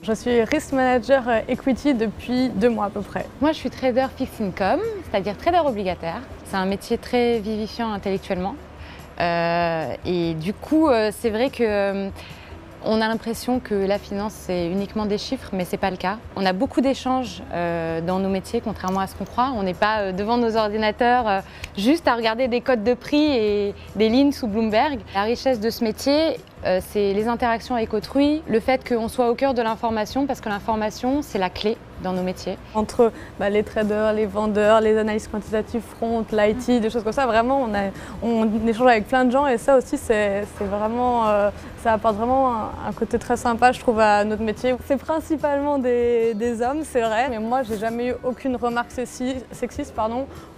Je suis Risk Manager Equity depuis 2 mois à peu près. Moi, je suis trader fixed income, c'est-à-dire trader obligataire. C'est un métier très vivifiant intellectuellement. Et du coup, c'est vrai que on a l'impression que la finance, c'est uniquement des chiffres, mais ce n'est pas le cas. On a beaucoup d'échanges dans nos métiers, contrairement à ce qu'on croit. On n'est pas devant nos ordinateurs juste à regarder des codes de prix et des lignes sous Bloomberg. La richesse de ce métier, c'est les interactions avec autrui, le fait qu'on soit au cœur de l'information, parce que l'information, c'est la clé dans nos métiers. Entre les traders, les vendeurs, les analystes quantitatives, front, l'IT, des choses comme ça, vraiment on échange avec plein de gens et ça aussi c'est vraiment, ça apporte vraiment un côté très sympa je trouve à notre métier. C'est principalement des hommes, c'est vrai, mais moi j'ai jamais eu aucune remarque sexiste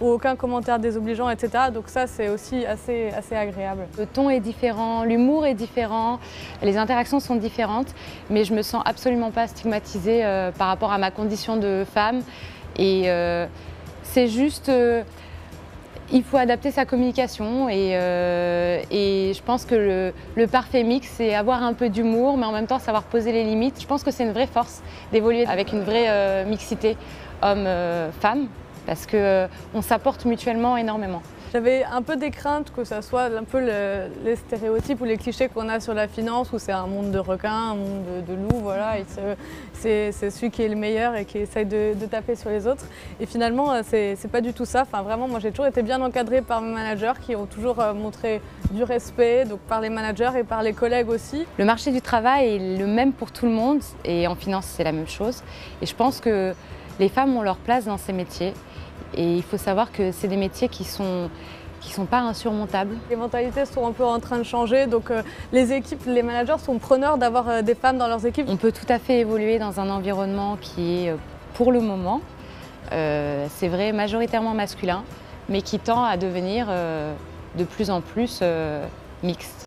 ou aucun commentaire désobligeant, etc. Donc ça c'est aussi assez agréable. Le ton est différent, l'humour est différent, les interactions sont différentes, mais je me sens absolument pas stigmatisée par rapport à ma condition de femme et c'est juste il faut adapter sa communication et je pense que le parfait mix c'est avoir un peu d'humour mais en même temps savoir poser les limites. Je pense que c'est une vraie force d'évoluer avec une vraie mixité homme-femme parce qu'on s'apporte mutuellement énormément. J'avais un peu des craintes que ça soit un peu les stéréotypes ou les clichés qu'on a sur la finance où c'est un monde de requins, un monde de loups, voilà, c'est celui qui est le meilleur et qui essaye de taper sur les autres. Et finalement, c'est pas du tout ça. Enfin, vraiment, moi j'ai toujours été bien encadrée par mes managers qui ont toujours montré du respect, donc par les managers et par les collègues aussi. Le marché du travail est le même pour tout le monde et en finance c'est la même chose. Et je pense que les femmes ont leur place dans ces métiers. Et il faut savoir que c'est des métiers qui sont pas insurmontables. Les mentalités sont un peu en train de changer, donc les équipes, les managers sont preneurs d'avoir des femmes dans leurs équipes. On peut tout à fait évoluer dans un environnement qui est, pour le moment, c'est vrai, majoritairement masculin, mais qui tend à devenir de plus en plus mixte.